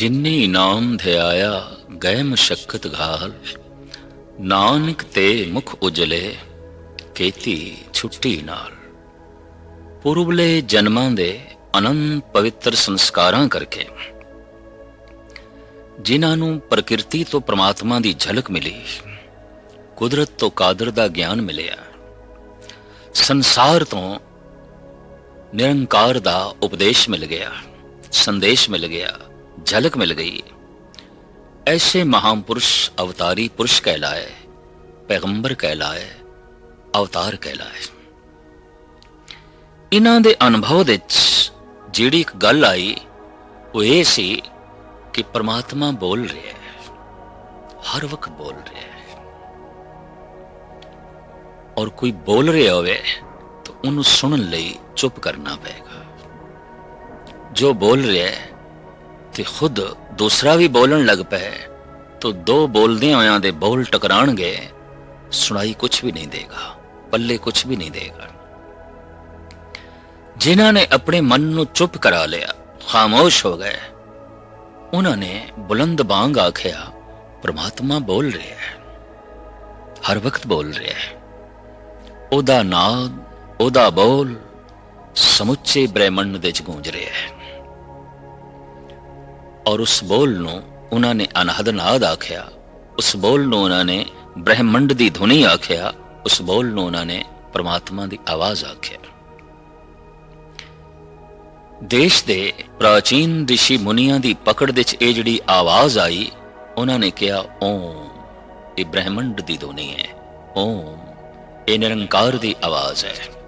जिन्नी नाम ध्याया गए मशक्कत घाल, नानक ते मुख उजले केती छुट्टी नाल। पूर्वले जन्मां दे अनंत पवित्र संस्कारां करके जिन्हां नूं प्रकृति तो परमात्मा दी झलक मिली, कुदरत तो कादर दा ज्ञान मिलिया, संसार तो निरंकार दा उपदेश मिल गया, संदेश मिल गया, झलक मिल गई। ऐसे महापुरुष अवतारी पुरुष कहलाए, पैगंबर कहलाए, अवतार कहलाए। इन्हां दे अनुभव दे जिहड़ी एक गल आई वो ये सी कि परमात्मा बोल रहा है, हर वक्त बोल रहा है। और कोई बोल रहा होवे तो उन्हें सुनने लई चुप करना पेगा। जो बोल रहा है ते खुद दूसरा भी बोलन लग पे तो दो बोलदे होयां दे बोल टकराणगे, सुनाई कुछ भी नहीं देगा, पल्ले कुछ भी नहीं देगा। जिन्हां ने अपने मन नूं चुप करा लिया, खामोश हो गए, उन्होंने बुलंद बांग आख्या परमात्मा बोल रहा है, हर वक्त बोल रहा है। ओदा नाद, ओदा बोल समुचे ब्रह्मंड दे च गूंज रहा है। और उस बोल नूं उन्होंने अनहद नाद आख्या, उस बोल नूं उन्होंने ब्रह्मंड दी धुनी आख्या, उस बोल नूं उन्होंने परमात्मा दी आवाज आख्या। देश दे प्राचीन ऋषि मुनियां दी पकड़ दे च ये जिहड़ी आवाज आई, उन्होंने कहा ओम, ये ब्रह्मंड दी धुनी है, ओम ये निरंकार दी आवाज है।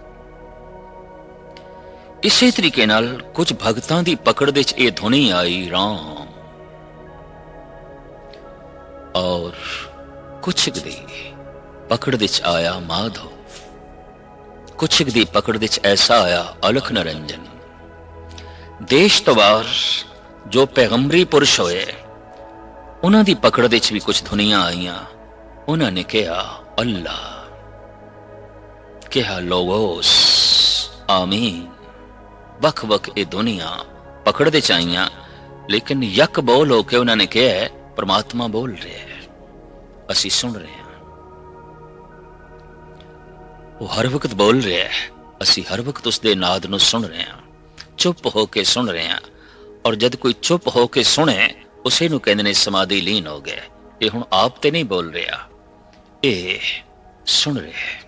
इसी तरीके नाल कुछ भगतां दी पकड़ दे च ये धुनी आई राम, और कुछ दी पकड़ दे च आया माधव, कुछ दी पकड़ दे च ऐसा आया अलख निरंजन। देश तो बाहर जो पैगंबरी पुरुष होए, उन्हां दी पकड़ दे च भी कुछ धुनियां आईयां। उन्होंने कहा अल्लाह, कहा लोगोस, आमीन। वख वख ये दुनिया पकड़ दे चाइयां, लेकिन यक बोल होके उन्होंने कहा परमात्मा बोल रहे है, असी सुन रहे हैं। वो हर वक्त बोल रहे है, असी हर वक्त उसके नाद नूं सुन रहे हैं, चुप होके सुन रहे हैं। और जब कोई चुप होके सुने उसे नूं कहंदे ने समाधि लीन हो गए। ये हुण आप ते नहीं बोल रहा, ये सुन रहे है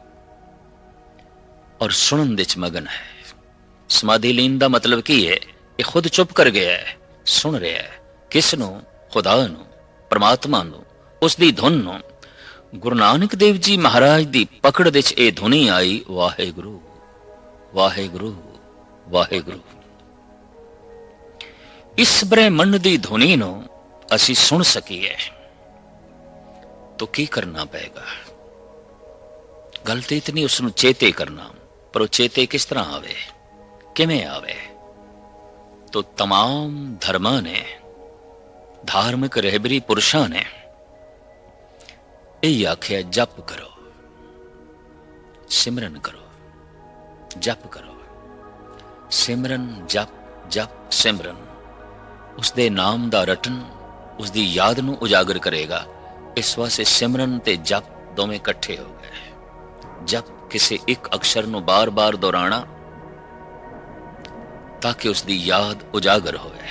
और सुनन दे च मगन है। समाधि लीन दा मतलब की है? ये खुद चुप कर गया है, सुन रहा है। किस नूं? खुदा नूं, परमात्मा नूं, उसदी धुन नूं। गुरु नानक देव जी महाराज दी पकड़ दे च ये धुनी आई वाहेगुरु, वाहेगुरु, वाहेगुरु। इस ब्रह्मंड दी धुनी नूं असी सुन सकीए तो की करना पेगा? गलती इतनी उसनूं चेते करना, पर वो चेते किस तरह आवे, किवें आवे? तो तमाम धर्मां ने, धार्मिक रहबरी पुरुषां ने यही आख्या जप करो, सिमरन करो, जप करो। सिमरन जप, जप सिमरन उसदे नाम दा रटन उसदी याद नूं उजागर करेगा। इस वास्ते सिमरन ते जप दोवें इकट्ठे हो गए। जप किसी एक अक्षर नूं बार बार दोहराना ताकि उसकी याद उजागर होवे।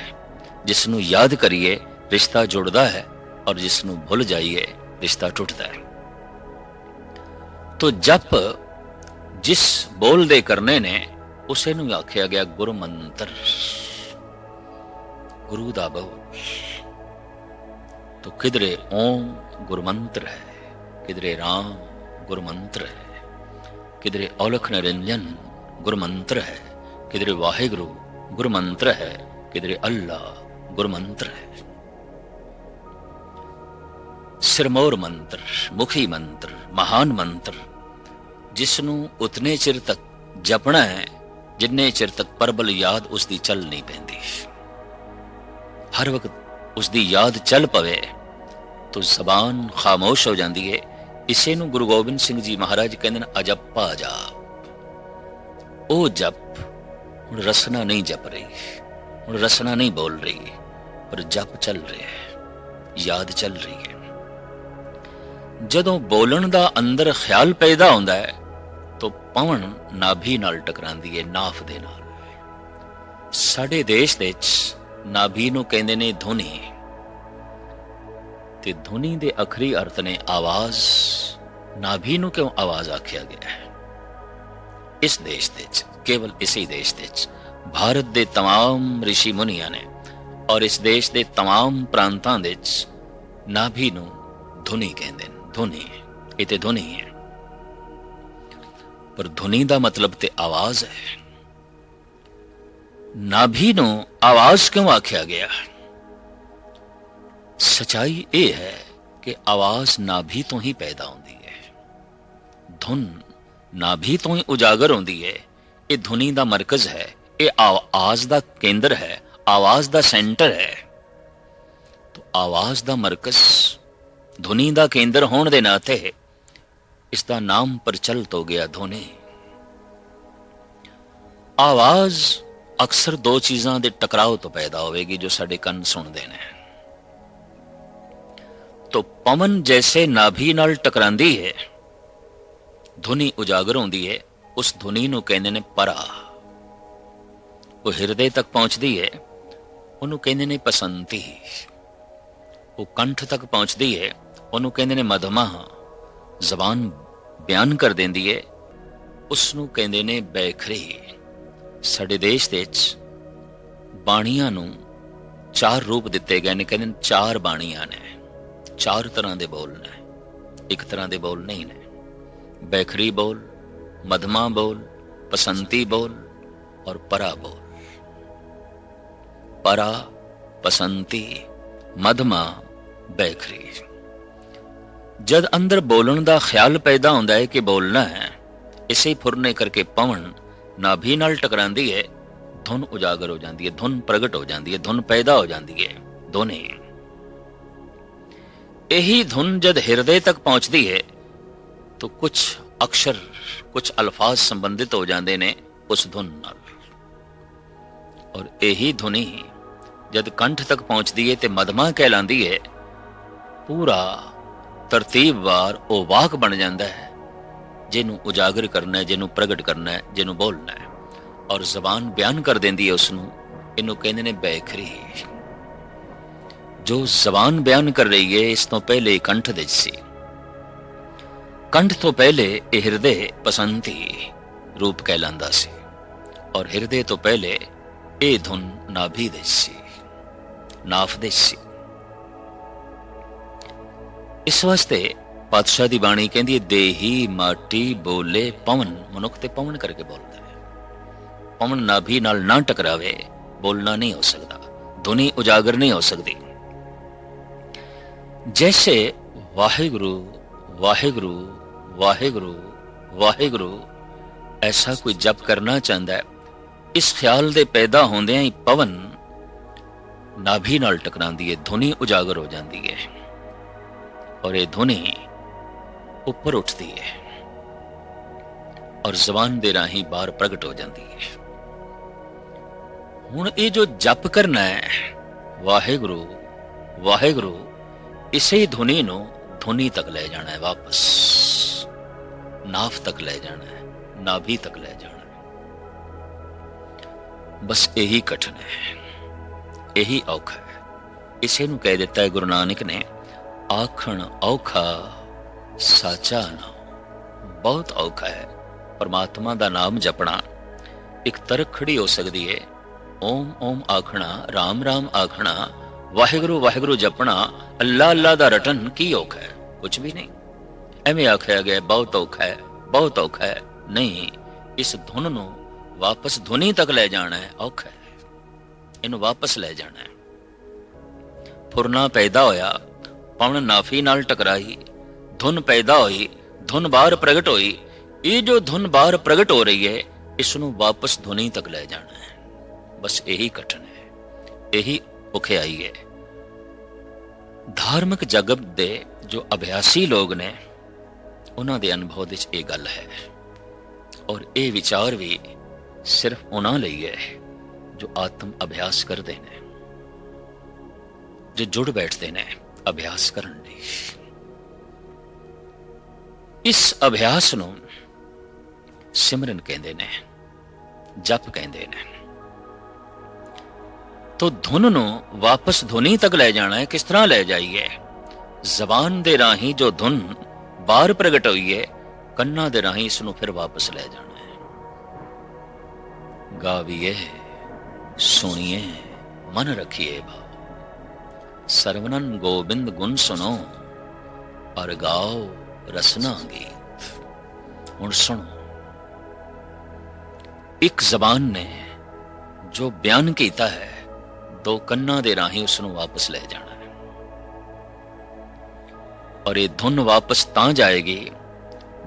जिसनूं याद करिए रिश्ता जुड़ता है, और जिसनूं भुल जाइए रिश्ता टूटता है। तो जप जिस बोल दे करने ने उसे नूं आख्या गया गुरु मंत्र, गुरु दा बोल। तो किधरे ओम गुरु मंत्र है, किधरे राम गुरु मंत्र है, किधरे औलख निरंजन गुरु मंत्र है, किधरे वाहेगुरु गुरु मंत्र है, किधरे अल्लाह गुरु मंत्र है। सिरमौर मंत्र, मुखी मंत्र, महान मंत्र, जिसनूं उतने चिर तक जपना है जिन्ने चिर तक परबल याद उसकी चल नहीं पैंदी। हर वक्त उसकी याद चल पवे तो जबान खामोश हो जाती है। इसे नूं गुरु गोबिंद सिंह जी महाराज कहते हैं अजप्पा जाप। ओ जप हुण रसना नहीं जप रही, हुण रसना नहीं बोल रही, ਪਰ ਜਪ ਚੱਲ ਰਿਹਾ ਹੈ, ਯਾਦ ਚੱਲ ਰਹੀ ਹੈ। ਜਦੋਂ ਬੋਲਣ ਦਾ ਅੰਦਰ ਖਿਆਲ ਪੈਦਾ ਹੁੰਦਾ ਹੈ ਤਾਂ ਪਵਨ ਨਾਭੀ ਨਾਲ ਟਕਰਾਂਦੀ ਹੈ, ਨਾਫ ਦੇ ਨਾਲ। ਸਾਡੇ ਦੇਸ਼ ਵਿੱਚ ਨਾਭੀ ਨੂੰ ਕਹਿੰਦੇ ਨੇ ਧੁਨੀ, ਤੇ ਧੁਨੀ ਦੇ ਅਖਰੀ ਅਰਥ ਨੇ ਆਵਾਜ਼। ਨਾਭੀ ਨੂੰ ਕਿਉਂ ਆਵਾਜ਼ ਆਖਿਆ ਗਿਆ ਹੈ? ਇਸ ਦੇਸ਼ ਵਿੱਚ, ਕੇਵਲ ਇਸੇ ਦੇਸ਼ ਵਿੱਚ, ਭਾਰਤ ਦੇ तमाम ਰਿਸ਼ੀ ਮੁਨੀਆਂ ਨੇ ਔਰ ਇਸ ਦੇਸ਼ ਦੇ तमाम ਪ੍ਰਾਂਤਾਂ ਵਿੱਚ ਨਾਭੀ ਨੂੰ ਧੁਨੀ ਕਹਿੰਦੇ ਨੇ। ਧੁਨੀ, ਇਹ ਤੇ ਧੁਨੀ ਹੈ, ਪਰ ਧੁਨੀ ਦਾ ਮਤਲਬ ਤੇ ਆਵਾਜ਼ ਹੈ। ਨਾਭੀ ਨੂੰ ਆਵਾਜ਼ ਕਿਉਂ ਆਖਿਆ ਗਿਆ? ਸਚਾਈ ਇਹ ਹੈ ਕਿ ਆਵਾਜ਼ ਨਾਭੀ ਤੋਂ ਹੀ ਪੈਦਾ ਹੁੰਦੀ ਹੈ, ਧੁਨ ਨਾਭੀ ਤੋਂ ਹੀ ਉਜਾਗਰ ਹੁੰਦੀ ਹੈ। ਇਹ ਧੁਨੀ ਦਾ ਮਰਕਜ਼ ਹੈ, ਇਹ ਆਵਾਜ਼ ਦਾ ਕੇਂਦਰ ਹੈ, ਆਵਾਜ਼ ਦਾ ਸੈਂਟਰ ਹੈ। ਤਾਂ ਆਵਾਜ਼ ਦਾ ਮਰਕਜ਼, ਧੁਨੀ ਦਾ ਕੇਂਦਰ ਹੋਣ ਦੇ ਨਾਤੇ ਇਸ ਦਾ ਨਾਮ ਪ੍ਰਚਲਿਤ ਹੋ ਗਿਆ ਧੁਨੀ। ਆਵਾਜ਼ ਅਕਸਰ ਦੋ ਚੀਜ਼ਾਂ ਦੇ ਟਕਰਾਓ ਤੋਂ ਪੈਦਾ ਹੋਵੇਗੀ ਜੋ ਸਾਡੇ ਕੰਨ ਸੁਣਦੇ ਨੇ। तो पवन जैसे नाभि नाल टकरांदी है, धुनी उजागर होंदी है। उस धुनी नूं कहंदे ने परा। वो हिरदे तक पहुंचदी है, उहनूं कहंदे ने पसंती। वो कंठ तक पहुंचदी है, उहनूं कहंदे ने मधमा। जबान बयान कर देंदी है, उसनूं कहंदे ने बैखरी। साडे देश दे विच बाणियां नूं चार रूप दिते गए ने, कहंदे ने चार बाणियां ने, चार तरह के बोल ने, एक तरह के बोल नहीं ने। बैखरी बोल, मधमा बोल, पसंती बोल और परा बोल। परा, पसंती, मधमा, बैखरी। जद अंदर बोलन का ख्याल पैदा होता है कि बोलना है, इसे फुरने करके पवन नाभि नाल टकरांदी है, धुन उजागर हो जाती है, धुन प्रगट हो जाती है, धुन पैदा हो जाती है। दोने यही धुन जब हृदय तक पहुंचती है तो कुछ अक्षर, कुछ अल्फाज संबंधित हो जाते ने उस धुन नाल। और यही धुनी जब कंठ तक पहुंचती है तो मधमा कहलाती है। पूरा तरतीबवार वो वाक बन जाता है जिन्हों उजागर करना है, जिन्हों प्रगट करना है, जिन्हों बोलना है। और जबान बयान कर देंदी है उसनों, इनू कहते ने बैखरी। जो जबान बयान कर रही है इस तो पहले कंठ दे सी, कंठ तो पहले हृदय पसंती रूप कहलांदा सी, और हृदय तो पहले ये धुन नाभि दे सी, नाफ दे सी। इस वास्ते पातशाह दी बाणी कहंदी है, देही माटी बोले पवन। मनुख ते पवन करके बोलता है। पवन नाभि नाल ना टकरावे, बोलना नहीं हो सकता, धुनी उजागर नहीं हो सकती। जैसे वाहिगुरु वाहिगुरु वाहिगुरु वाहिगुरु ऐसा कोई जप करना चाहता है, इस ख्याल दे पैदा होंदे ही पवन नाभि नाल टकरांदी है, धुनी उजागर हो जाती है और ये धुनी ऊपर उठती है और जबान दे राही बाहर प्रगट हो जाती है। हुण ये जो जप करना है वाहिगुरु वाहिगुरु, इसे धुनी नूं धुनी तक ले जाना है, वापस नाफ तक ले जाना है, नाभि तक ले जाना है। बस यही कठिन है, यही औखा है। इसे नूं कह दिता है गुरु नानक ने, आखण औखा साचा नाम। बहुत औखा है परमात्मा दा नाम जपना। एक तरक खड़ी हो सकती है, ओम ओम आखना, राम राम आखना, वाहिगुरु वाहिगुरु जपना, अल्लाह अल्लाह दा रटन की औखा है? कुछ भी नहीं। एवें आख्या गया बहुत औखा है, बहुत औखा है। नहीं, इस धुन नूं वापस धुनी तक ले जाना है, औखा है। इनू वापस ले जाना है। फुरना पैदा होया, पवन नाफी नाल टकराई, धुन पैदा हुई, धुन बाहर प्रगट हुई। ये जो धुन बाहर प्रगट हो रही है, इसनू वापस धुनी तक ले जाना है। बस यही कठिन है, यही औखियाई है। धार्मिक जगत दे जो अभ्यासी लोग ने, उन्हां दे अनुभव विच ये गल है। और ये विचार भी सिर्फ उन्हां लई है जो आत्म अभ्यास करते हैं। ਜੋ ਜੁੜ ਬੈਠਦੇ ਨੇ ਅਭਿਆਸ ਕਰਨ ਲਈ। ਇਸ ਅਭਿਆਸ ਨੂੰ ਸਿਮਰਨ ਕਹਿੰਦੇ ਨੇ, ਜਪ ਕਹਿੰਦੇ ਨੇ। ਤੋ ਧੁਨ ਨੂੰ ਵਾਪਸ ਧੁਨੀ ਤੱਕ ਲੈ ਜਾਣਾ ਹੈ। ਕਿਸ ਤਰ੍ਹਾਂ ਲੈ ਜਾਈਏ? ਜ਼ਬਾਨ ਦੇ ਰਾਹੀਂ ਜੋ ਧੁਨ ਬਾਹਰ ਪ੍ਰਗਟ ਹੋਈ ਹੈ, ਕੰਨਾਂ ਦੇ ਰਾਹੀਂ ਇਸ ਨੂੰ ਫਿਰ ਵਾਪਸ ਲੈ ਜਾਣਾ ਹੈ। ਗਾਵੀਏ, ਸੁਣੀਏ, ਮਨ ਰੱਖੀਏ ਭਾਵ। ਸਰਵਨਨ ਗੋਬਿੰਦ ਗੁਣ ਸੁਣੋ, ਔਰ ਗਾਓ ਰਸਨਾ ਗੀਤ। ਹੁਣ ਸੁਣੋ, ਇੱਕ ਜ਼ਬਾਨ ਨੇ ਜੋ ਬਿਆਨ ਕੀਤਾ ਹੈ, ਦੋ ਕੰਨਾਂ ਦੇ ਰਾਹੀਂ ਉਸ ਨੂੰ ਵਾਪਸ ਲੈ ਜਾਣਾ ਹੈ। ਔਰ ਇਹ ਧੁਨ ਵਾਪਸ ਤਾਂ ਜਾਏਗੀ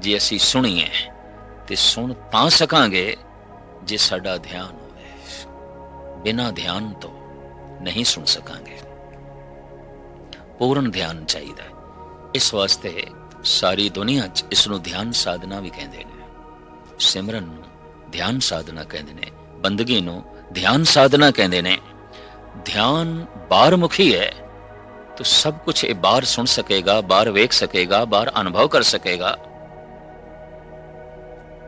ਜੇ ਅਸੀਂ ਸੁਣੀਏ, ਤੇ ਸੁਣ ਤਾਂ ਸਕਾਂਗੇ ਜੇ ਸਾਡਾ ਧਿਆਨ ਹੋਵੇ। ਬਿਨਾਂ ਧਿਆਨ ਤੋਂ ਨਹੀਂ ਸੁਣ ਸਕਾਂਗੇ। ਪੂਰਨ ਧਿਆਨ ਚਾਹੀਦਾ। ਇਸ ਵਾਸਤੇ ਸਾਰੀ ਦੁਨੀਆ 'ਚ ਇਸ ਨੂੰ ਧਿਆਨ ਸਾਧਨਾ ਵੀ ਕਹਿੰਦੇ ਨੇ। ਸਿਮਰਨ ਨੂੰ ਧਿਆਨ ਸਾਧਨਾ ਕਹਿੰਦੇ ਨੇ, ਬੰਦਗੀ ਨੂੰ ਧਿਆਨ ਸਾਧਨਾ ਕਹਿੰਦੇ ਨੇ। ਧਿਆਨ ਬਾਹਰ ਮੁਖੀ ਹੈ, तो सब कुछ ये बाहर सुन सकेगा, बाहर वेख सकेगा, बाहर अनुभव कर सकेगा।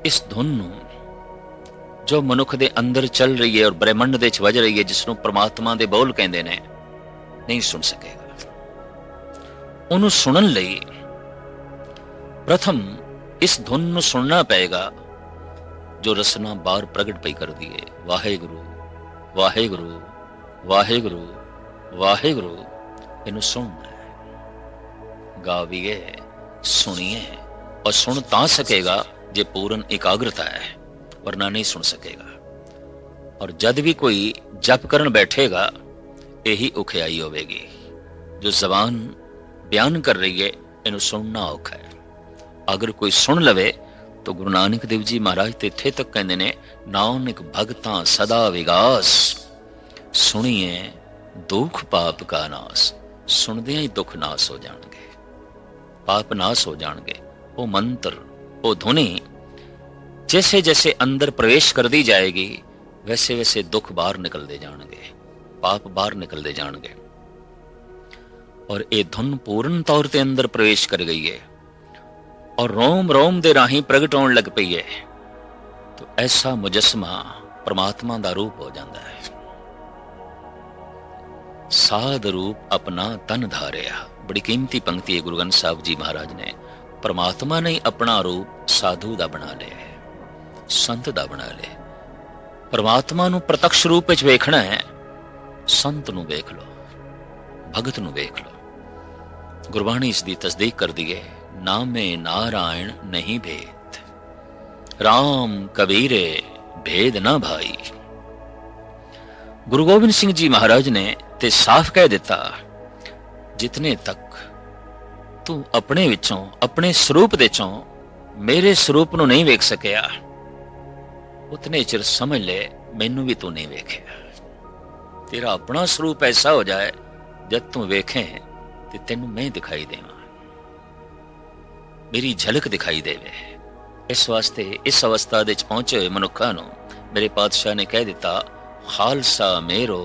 इस धुन जो मनुख दे अंदर चल रही है और ब्रह्मंड दे च वज रही है, जिसनों परमात्मा दे बोल कहंदे ने, नहीं सुन सकेगा। उन्होंने सुनन लई प्रथम इस धुन नूं सुनना पेगा जो रसना बाहर प्रगट पई कर दी है। वाहेगुरु वाहेगुरु वाहेगुरु वाहेगुरु, इनू सुनना है। गावीए, सुनिए, और सुन तां सकेगा जे पूर्ण एकाग्रता है, वरना नहीं सुन सकेगा। और जद भी कोई जप करन बैठेगा, यही उखियाई होवेगी। जो जबान बयान कर रही है, इनू सुनना औखा है। अगर कोई सुन लवे तो गुरु नानक देव जी महाराज तो इत्थे तक कहते ने, नानक भगतां सदा विगास, सुनिए दुख पाप का नाश। सुनदियां ही दुख नाश हो जाएंगे, पाप नाश हो जाएंगे। वो मंत्र, वो धुनी जैसे जैसे अंदर प्रवेश कर दी जाएगी, वैसे वैसे दुख बाहर निकलते जाएंगे, पाप बाहर निकलते जाएंगे। और ये धुन पूर्ण तौर पर अंदर प्रवेश कर गई है और रोम रोम दे राही प्रगट होने लग पई है, तो ऐसा मुजस्मा परमात्मा का रूप हो जाता है। साध रूप अपना तन धारिया, बड़ी कीमती पंक्ति है गुरु ग्रंथ साहिब जी महाराज ने। परमात्मा ने अपना रूप साधु दा बना लिया है, संत दा बना लिया। परमात्मा नूं प्रत्यक्ष रूप विच वेखना है, संत नूं वेख लो, भगत नूं वेख लो। गुरबाणी इसकी तस्दीक कर दी है, नामे नारायण नहीं भेद, राम कबीरे भेद ना भाई। गुरु गोबिंद सिंह जी महाराज ने ते साफ कह दिता, जितने तक तू अपने विचों, अपने स्वरूप दे चों मेरे स्वरूप नूं नहीं वेख सकिया, उतने चिर समझ ले मैनू भी तू नहीं वेखिया। तेरा अपना स्वरूप ऐसा हो जाए, जब तू वेखे ते तेनू मैं दिखाई देवां, मेरी झलक दिखाई देवे। इस वास्ते इस अवस्था दे पहुंचे हुए मनुखा नूं मेरे पातशाह ने कह दिता, खालसा मेरो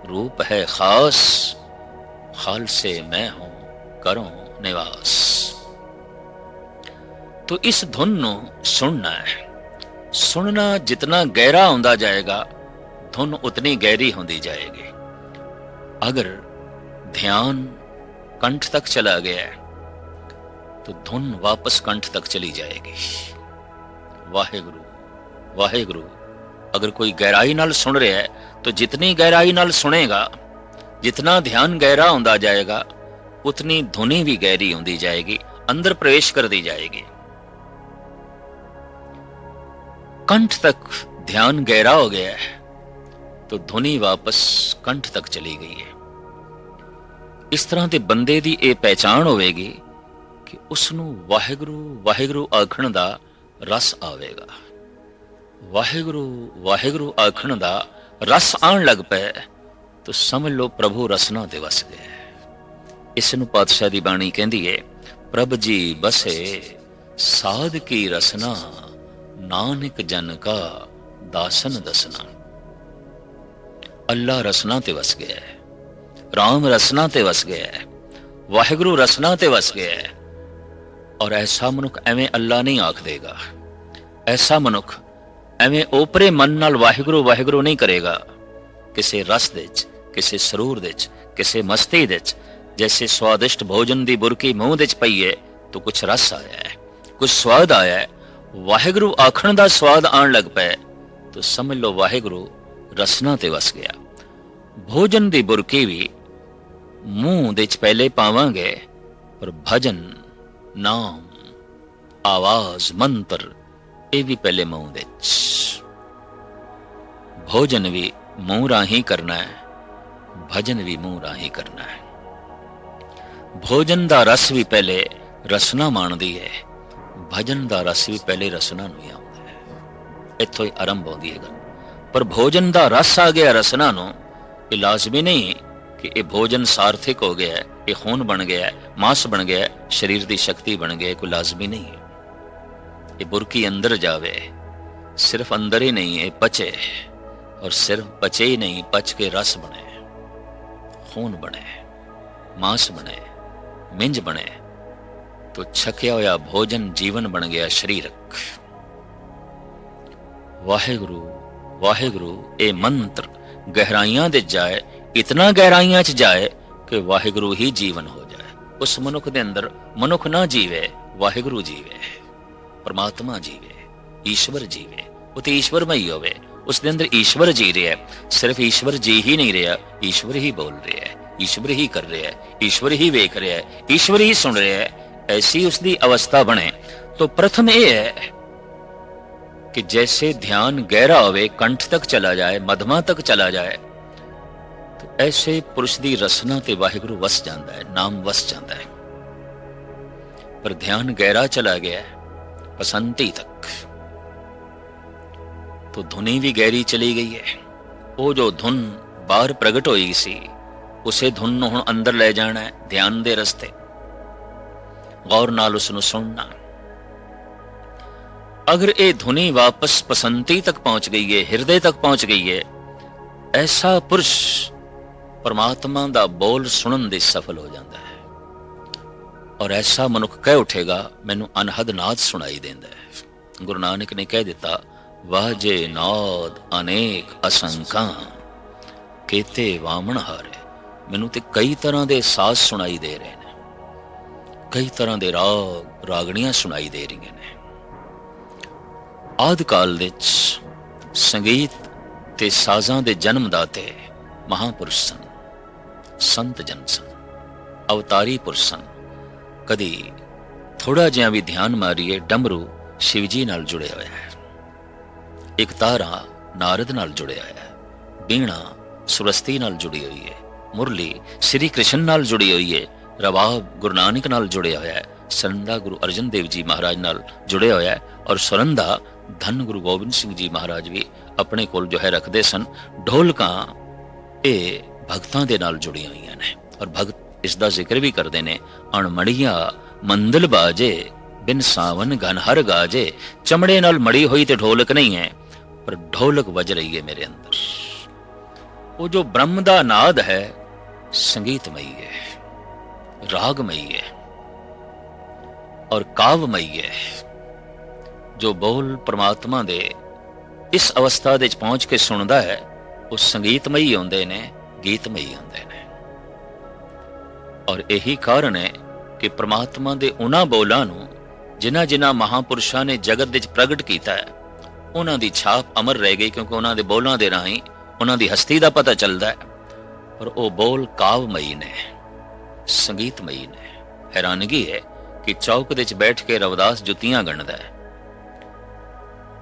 रूप है खास, खालसे मैं हूं करूं निवास। तो इस धुन नूं सुनना है। सुनना जितना गहरा होंदा जाएगा, धुन उतनी गहरी होंदी जाएगी। अगर ध्यान कंठ तक चला गया है, तो धुन वापस कंठ तक चली जाएगी। वाहेगुरु वाहेगुरु, अगर कोई गहराई नाल सुन रहा है, तो जितनी गहराई नाल सुनेगा, जितना ध्यान गहरा होंदा जाएगा, उतनी धुनी भी गहरी होंदी जाएगी, अंदर प्रवेश कर दी जाएगी। कंठ तक ध्यान गहरा हो गया है, तो धुनी वापस कंठ तक चली गई है। इस तरह के बंदे की यह पहचान होगी कि उसनू वाहेगुरु वाहेगुरु आखण दा रस आवेगा। वाहेगुरु वाहेगुरु आखण दा रस आन लग पे, तो समझ लो प्रभु रसना दे वस गए। इसनू पातशाह दी बाणी कहंदी है, प्रभ जी बसे साध की रसना, नानक जन का दासन दसना। अल्लाह रसना ते वस गया है, राम रसना ते वस गया है, वाहिगुरू रसना ते वस गया है। और ऐसा मनुख एवें अल्लाह नहीं आख देगा, ऐसा मनुख एवें ओपरे मन नाल वाहिगुरू वाहिगुरू नहीं करेगा। किसी रस दे च, किसी सरूर दे च, किसी मस्ती दे च, जैसे स्वादिष्ट भोजन दी बुरकी मुंह दे च पई है तो कुछ रस आया है, कुछ स्वाद आया है, वाहिगुरू आखण दा स्वाद आण लग पे तो समझ लो वाहिगुरू रसना ते वस गया। भोजन दी बुरकी भी मूंह दे च पहले पावांगे, पर भजन, नाम, आवाज, मंत्र ये भी पहले मूंह दे च। भोजन भी मूंह राही करना है, भजन भी मूंह राही करना है। भोजन दा रस भी पहले रसना माणदी है, भजन दा रस भी पहले रसना नूं ही आउंदा है। इत्थों ही आरंभ होंदी है गल। पर भोजन दा रस आ गया रसना नूं, ये लाजमी नहीं कि ये भोजन सार्थिक हो गया है, ये खून बन गया है, मांस बन गया है, शरीर की शक्ति बन गया, कोई लाजमी नहीं है। ये बुरकी अंदर जावे, सिर्फ अंदर ही नहीं, ये पचे, और सिर्फ पचे ही नहीं, पच के रस बने, खून बने, मांस बने, मिंज बने, तो छकिया होया भोजन जीवन बन गया शरीरक। वाहिगुरू वाहिगुरू ये मंत्र गहराइयां दे जाए, इतना गहराइयां च जाए कि वाहिगुरू ही जीवन हो जाए। उस मनुख दे अंदर मनुख ना जीवे, वाहिगुरू जीवे, परमात्मा जीवे, ईश्वर जीवे, वो तो ईश्वरमय होवे, उसके अंदर ईश्वर जी रहा है। सिर्फ ईश्वर जी ही नहीं रहा, ईश्वर ही बोल रहा है, ईश्वर ही कर रहा है, ईश्वर ही वेख रहा है, ईश्वर ही सुन रहा है। ऐसी उसकी अवस्था बने तो प्रथम यह है कि जैसे ध्यान गहरा होवे, कंठ तक चला जाए, मधमा तक चला जाए, तो ऐसे पुरुष की रसना ते वाहिगुरू वस जाता है, नाम वस जाता है। पर ध्यान गहरा चला गया पसंती तक, तो धुनी भी गहरी चली गई है। वो जो धुन बाहर प्रगट होई सी, उसे धुन नूं हुण अंदर ले जाना है ध्यान दे रस्ते, गौर नाल उसनूं सुनना। अगर ये धुनी वापस पसंती तक पहुंच गई है, हृदय तक पहुंच गई है, ऐसा पुरुष परमात्मा दा बोल सुनन दे सफल हो जाता है। और ऐसा मनुख कह उठेगा, मैनू अनहद नाद सुनाई देंदा है। गुरु नानक ने कह दिता, वाजे नाद अनेक असंख्या केते वामन हारे। मैनू ते कई तरह के साज सुनाई दे रहे हैं, कई तरह के राग रागणियां सुनाई दे रही ने। आदि काल दे संगीत ते साजां दे जन्मदाते महापुरुष सन, संत जन सन, अवतारी पुरुष सन। कदी थोड़ा जिहा भी ध्यान मारिए, डमरू शिवजी नाल जुड़े हुए है, एक तारा नारद नाल जुड़े हुआ है, बीणा सुरस्ती नाल जुड़ी हुई है, मुरली श्री कृष्ण नाल जुड़ी हुई है, रबाब गुरु नानक नाल जुड़े हुआ है, सरंदा गुरु अर्जन देव जी महाराज नाल जुड़े हुआ है, और सुरंदा धन गुरु गोबिंद सिंह जी महाराज भी अपने कोल जो है रखते सन। ढोलकां ये भगतां दे नाल जुड़ी हुई ने, और भगत इसका जिक्र भी करते हैं, अणमड़िया मंदल बाजे बिन सावन घन हर गाजे। चमड़े नाल मड़ी हुई तो ढोलक नहीं है, पर ढोलक बज रही है मेरे अंदर। वो जो ब्रह्म दा नाद है संगीतमयी है, रागमयी है और काव्यमयी है। जो बोल परमात्मा दे इस अवस्था दे पहुंच के सुनदा है, वो संगीतमयी होंदे ने, गीतमयी होंदे ने। और यही कारण है कि परमात्मा दे उन्हां बोलां नूं जिन्हां जिन्हां महापुरुषां ने जगत विच प्रगट कीता है, उन्हां दी छाप अमर रह गई, क्योंकि उन्हां दे बोलां दे राहीं उन्हां दी हस्ती दा पता चलदा है। और वो बोल काव्यमयी ने, संगीतमयी ने। हैरानगी है कि चौक दे बैठ के रविदास जुतियां गणदा है,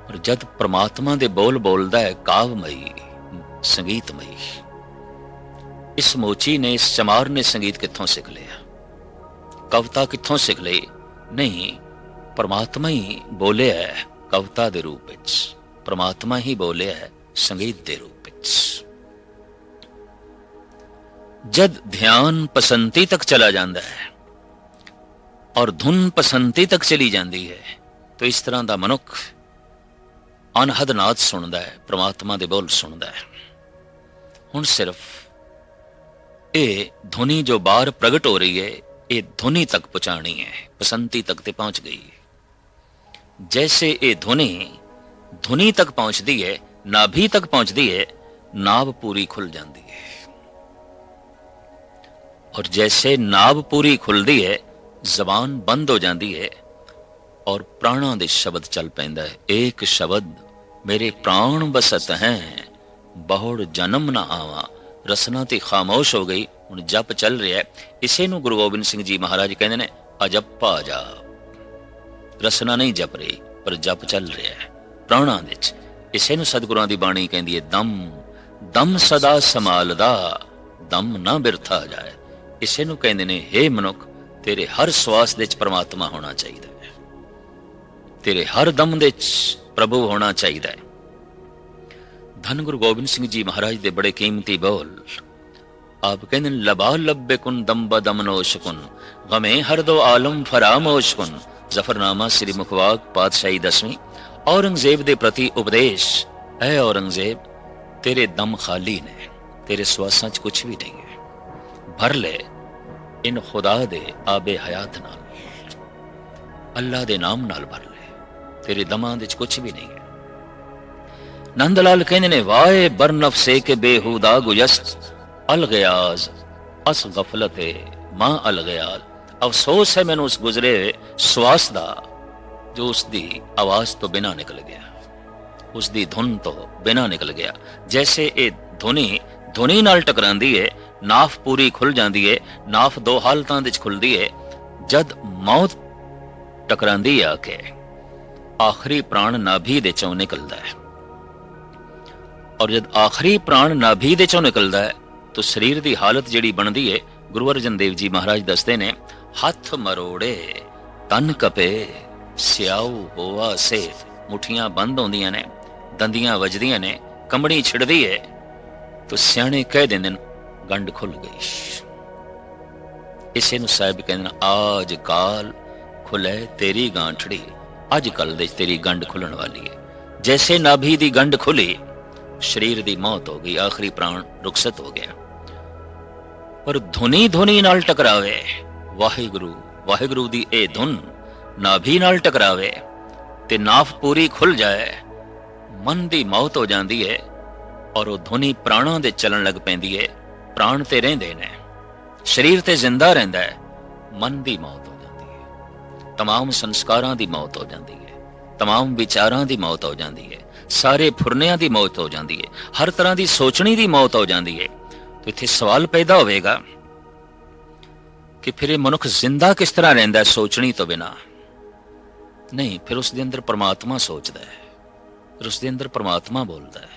और जद परमात्मा दे बोल बोलदा है काव्यमयी, संगीतमयी। इस मोची ने, इस चमार ने संगीत कित्थों सीख लिया, कविता कित्थों सीख ली? नहीं, परमात्मा ही बोले है कविता दे रूप विच, परमात्मा ही बोले है संगीत दे रूप विच। जद ध्यान पसंती तक चला जाता है और धुन पसंती तक चली जाती है, तो इस तरह का मनुख अनहद नाद सुनता है, परमात्मा दे बोल सुनता है। हुण सिर्फ ये धुनी जो बाहर प्रगट हो रही है, ये धुनी तक पहुंचानी है, बसंती तक ते पहुंच गई। जैसे ये धुनी तक पहुंचती है, नाभि तक पहुंचती है, नाभ पूरी खुल जाती है। और जैसे नाभ पूरी खुलती है, जबान बंद हो जाती है और प्राणों दे शब्द चल पैंदा है। एक शब्द मेरे प्राण बसत हैं, बहुड़ जन्म ना आवा। रसना ते खामोश हो गई, हुण जप चल रहा है। इसे नूं गुरु गोबिंद सिंह जी महाराज कहते ने अजप्पा जाप। रसना नहीं जप रही, पर जप चल रहा है प्राणां दे विच। इसे नूं सतगुरां दी बाणी कहंदी है दम दम सदा संभालदा, दम ना बिरथा जाए। इसे नूं कहंदे ने हे मनुख, तेरे हर श्वास दे विच परमात्मा होना चाहिए, तेरे हर दम दे विच प्रभु होना चाहिए। धन गुरु गोबिंद सिंह जी महाराज दे बड़े कीमती बोल। आप कहते लबा लब्बे कुन दम बदमनोश कुन, गमे हर दो आलम फरामोश कुन। जफरनामा श्री मुखवाक पातशाही 10वीं। औरंगजेब दे प्रति उपदेश, ऐ औरंगजेब तेरे दम खाली ने, तेरे श्वासां च कुछ भी नहीं है, भर ले इन खुदा दे आबे हयात नाल, अल्लाह दे नाम नाल भर ले, तेरे दमां दे च कुछ भी नहीं है। नंदलाल कहने ने वाए बर नफसे के बेहुदा गुजस्त, अलगयाज अस गफलते मां अलगयाज। अफसोस है मैनू उस गुजरे श्वास दा जो उसकी आवाज तो बिना निकल गया, उसकी धुन तो बिना निकल गया। जैसे ये धुनी नाल टकरांदी है, नाफ पूरी खुल जाती है। नाफ दो हालतां दे खुलदी है, जद मौत टकरांदी है आके आखिरी प्राण नाभि दे चों निकलदा है। और जद आखिरी प्राण नाभि दे चों निकलदा है तो शरीर की हालत जिहड़ी बनदी है, गुरु अर्जन देव जी महाराज दसदे ने हथ मरोड़े तन कपे सियाऊ होवा से। मुठियां बंद होंदियां ने, दंदियां वजदियां ने, कंबड़ी छिड़दी है तो सियाणे कह देंदे गंड खुल गई। इसे नूं साहिब कहंदे आज काल खुले तेरी गांठड़ी, अज कल दे तेरी गंड खुलण वाली है। जैसे नाभि दी गंड खुली, शरीर दी मौत हो गई, आखिरी प्राण रुखसत हो गया। पर धुनी नाल टकरावे, वाहिगुरु वाहिगुरु दी ए धुन नाभि नाल टकरावे ते नाफ पूरी खुल जाए, मन दी मौत हो जाती है और वो धुनी प्राणों दे चलन लग पैंदी है। प्राण ते रहिंदे ने, शरीर ते जिंदा रहिंदा है, मन दी मौत हो जाती है, तमाम संस्कारां दी मौत हो जाती है, तमाम विचारां दी मौत हो जाती है, सारे फुरनियां दी मौत हो जाती है, हर तरह की सोचनी दी मौत हो जाती है। तो इत्थे सवाल पैदा होवेगा कि फिर मनुख जिंदा किस तरह रहिंदा है सोचनी तो बिना? नहीं, फिर उसके अंदर परमात्मा सोचता है, फिर उसके अंदर परमात्मा बोलता है,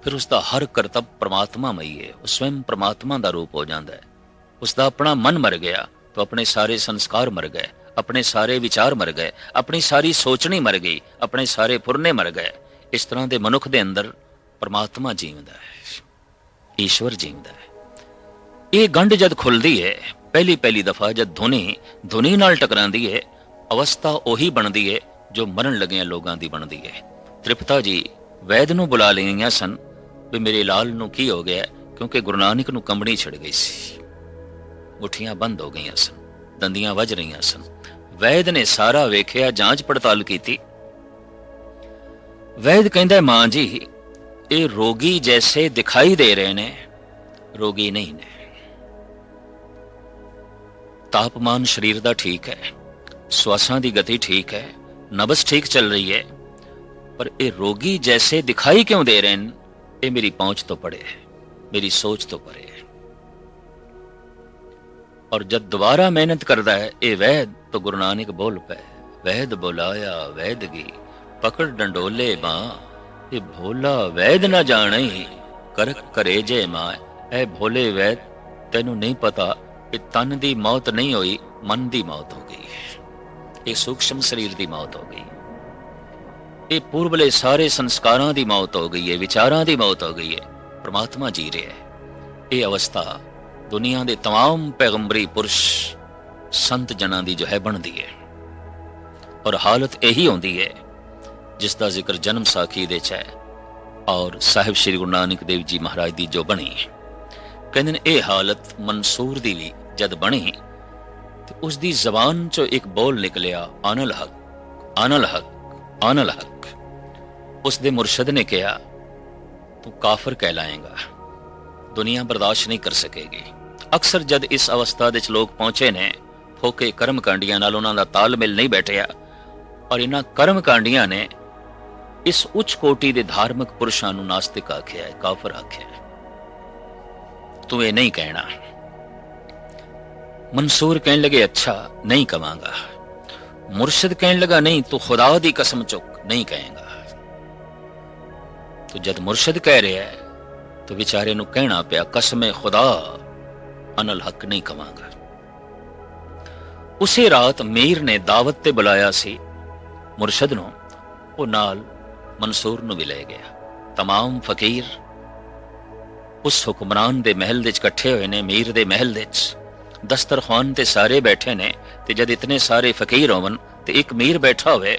फिर उसका हर करतब परमात्मामई है, वो स्वयं परमात्मा का रूप हो जाता है। उसका अपना मन मर गया तो अपने सारे संस्कार मर गए, अपने सारे विचार मर गए, अपनी सारी सोचनी मर गई, अपने सारे फुरने मर गए। इस तरह के मनुख के अंदर परमात्मा जीवदा है, ईश्वर जीवदा है। ये गंढ जद खुलती है पहली दफा, जब धुनी नाल टकरांदी है, अवस्था ओही बनती है जो मरण लगे लोगों की बनती है। त्रिपता जी वैद नूं बुला लईआं सन भी मेरे लाल नूं की हो गया, क्योंकि गुरु नानक नूं कंबणी छिड़ गई सी, मुठियां बंद हो गई सन, दंदियां वज रही सन। वैद ने सारा वेखिया, जांच पड़ताल की। वैद कहंदा मां जी ये रोगी जैसे दिखाई दे रहे ने, रोगी नहीं ने। तापमान शरीर का ठीक है, श्वासां की गति ठीक है, नब्ज ठीक चल रही है, पर ये रोगी जैसे दिखाई क्यों दे रहे हैं? ये मेरी पहुंच तो परे है, मेरी सोच तो परे है। और जब दोबारा मेहनत करता है ये वैद, तो गुरु नानक बोल पे, वैद बुलाया वैदगी पकड़ डंडोले मां, ये भोला वैद न जाने कर करे जे मां। ऐ भोले वैद, तेनू नहीं पता कि तन दी मौत नहीं हुई, मन दी मौत हो गई है, ये सूक्ष्म शरीर दी मौत हो गई, ये पूर्वले सारे संस्कारां दी मौत हो गई है, विचारां दी मौत हो गई है, परमात्मा जी रहा है। ये अवस्था दुनिया के तमाम पैगंबरी पुरुष संत जना दी जो है बनती है, और हालत यही होती है जिसका जिक्र जन्म साखी दे है और साहिब श्री गुरु नानक देव जी महाराज दी जो बनी। ਕਹਿੰਦੇ ਨੇ ਇਹ ਹਾਲਤ ਮਨਸੂਰ ਦੀ ਵੀ ਜਦ ਬਣੀ ਤੇ ਉਸ ਦੀ ਜ਼ਬਾਨ ਚੋਂ ਇੱਕ ਬੋਲ ਨਿਕਲਿਆ, ਅਨਲ ਹਕ, ਅਨਲ ਹਕ, ਅਨਲ ਹਕ। ਉਸ ਦੇ ਮੁਰਸ਼ਦ ਨੇ ਕਿਹਾ, ਤੂੰ ਕਾਫਰ ਕਹਿਲਾਏਗਾ, ਦੁਨੀਆ ਬਰਦਾਸ਼ਤ ਨਹੀਂ ਕਰ ਸਕੇਗੀ। ਅਕਸਰ ਜਦ ਇਸ ਅਵਸਥਾ ਦੇ ਚ ਲੋਕ ਪਹੁੰਚੇ ਨੇ, ਫੋਕੇ ਕਰਮ ਕਾਂਡੀਆਂ ਨਾਲ ਉਹਨਾਂ ਦਾ ਤਾਲਮੇਲ ਨਹੀਂ ਬੈਠਿਆ, ਔਰ ਇਹਨਾਂ ਕਰਮ ਕਾਂਡੀਆਂ ਨੇ ਇਸ ਉੱਚ ਕੋਟੀ ਦੇ ਧਾਰਮਿਕ ਪੁਰਸ਼ਾਂ ਨੂੰ ਨਾਸਤਿਕ ਆਖਿਆ ਹੈ, ਕਾਫਰ ਆਖਿਆ ਹੈ। ਤੂੰ ਇਹ ਨਹੀਂ ਕਹਿਣਾ। मंसूर कहने लगे, अच्छा नहीं कमांगा। मुर्शिद कहने लगा, नहीं तू खुदा दी कसम चुक, नहीं कहेगा। तो जद मुर्शिद कह रहे है तो बेचारे नू कहना पिया, कसम खुदा अनल हक नहीं कमांगा। उसे रात मीर ने दावत ते बुलाया सी मुर्शिद नू, वो नाल मंसूर नू भी ले गया। तमाम फकीर उस हुक्मरान दे महल दे इकट्ठे हुए ने, मीर दे महल दे दस्तरखान ते सारे बैठे ने। ते जद इतने सारे फकीर होवन ते एक मीर बैठा होवे,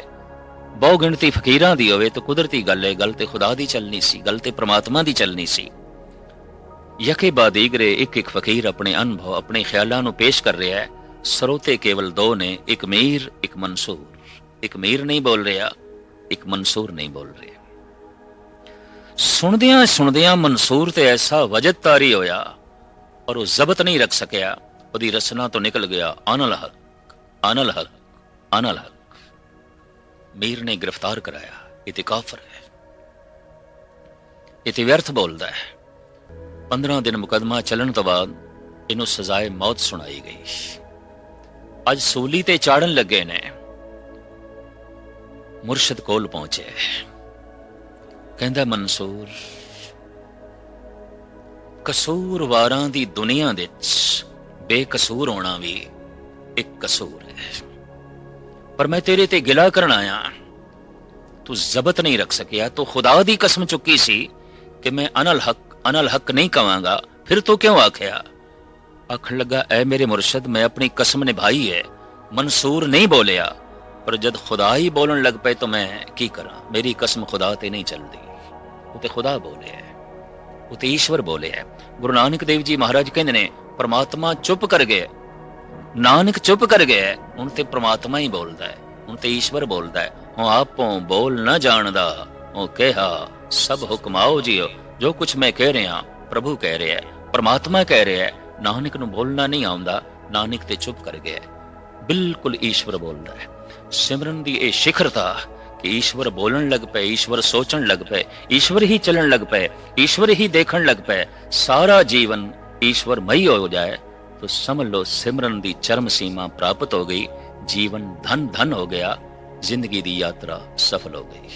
बहु गिणती फकीरां दी होवे, तो कुदरती गल है, गल ते खुदा दी चलनी सी, गल ते परमात्मा दी चलनी सी। यके बाद दीगरे एक एक फकीर अपने अनुभव, अपने ख्यालां नू पेश कर रहा है। सरोते केवल दो ने, एक मीर, एक मंसूर। एक मीर नहीं बोल रहा, एक मंसूर नहीं बोल रहा। सुनदियां सुनदियां मंसूर ते ऐसा वजद तारी होया और वो जबत नहीं रख सकिया, ਉਹਦੀ ਰਸਨਾ ਤੋਂ ਨਿਕਲ ਗਿਆ, ਅਨਲ ਹਕ, ਅਨਲ ਹਕ, ਅਨਲ ਹਕ। ਮੀਰ ਨੇ ਗ੍ਰਿਫਤਾਰ ਕਰਾਇਆ, ਇਹ ਤੇ ਕਾਫਰ ਹੈ, ਇਹ ਤੇ ਵਿਅਰਥ ਬੋਲਦਾ ਹੈ। 15 ਦਿਨ ਮੁਕਦਮਾ ਚੱਲਣ ਤੋਂ ਬਾਅਦ ਇਹਨੂੰ ਸਜ਼ਾਏ ਮੌਤ ਸੁਣਾਈ ਗਈ। ਅੱਜ ਸੂਲੀ ਤੇ ਚਾੜਨ ਲੱਗੇ ਨੇ, ਮੁਰਸ਼ਿਦ ਕੋਲ ਪਹੁੰਚੇ, ਕਹਿੰਦਾ, ਮਨਸੂਰ, ਕਸੂਰਵਾਰਾਂ ਦੀ ਦੁਨੀਆ ਵਿੱਚ बेकसूर होना भी एक कसूर है, पर मैं तेरे ते गिला करन आया, तू जबत नहीं रख सकिया। तो खुदा दी कसम चुकी सी कि मैं अनल हक नहीं कहांगा, फिर तो क्यों आखिया? आखन लगा, ऐ मेरे मुर्शद, मैं अपनी कसम निभाई है। मंसूर नहीं बोलिया, पर जद खुदा ही बोलन लग पे तो मैं की करा? मेरी कसम खुदा ते नहीं चलती, वो ते खुदा बोले है, वो ते ईश्वर बोले है। गुरु नानक देव जी महाराज कहते ने, परमात्मा चुप कर गए, नानक चुप कर गए, ਹੁਣ ਤੇ ਪ੍ਰਮਾਤਮਾ ਹੀ ਬੋਲਦਾ ਹੈ, ਹੁਣ ਤੇ ਈਸ਼ਵਰ ਬੋਲਦਾ ਹੈ। ਉਹ ਆਪੋਂ ਬੋਲ ਨਾ ਜਾਣਦਾ, ਉਹ ਕਿਹਾ ਸਭ ਹੁਕਮਾਓ ਜੀਓ। ਜੋ ਕੁਝ ਮੈਂ ਕਹਿ ਰਿਹਾ ਪ੍ਰਭੂ ਕਹਿ ਰਿਹਾ, ਪਰਮਾਤਮਾ ਕਹਿ ਰਿਹਾ। ਨਾਨਕ ਨੂੰ ਬੋਲਣਾ ਨਹੀਂ ਆਉਂਦਾ, ਨਾਨਕ ਤੇ ਚੁੱਪ ਕਰ ਗਿਆ। ਬਿਲਕੁਲ ਈਸ਼ਵਰ ਬੋਲਦਾ ਹੈ। ਸਿਮਰਨ ਦੀ ਇਹ ਸਿਖਰਤਾ कि ईश्वर बोलन लग पे, ईश्वर सोचन लग पे, ईश्वर ही चलन लग पे, ईश्वर ही देखन लग पे, सारा जीवन ईश्वरमयी हो जाए तो समझ लो सिमरन दी चरम सीमा प्राप्त हो गई, जीवन धन धन हो गया, जिंदगी दी यात्रा सफल हो गई।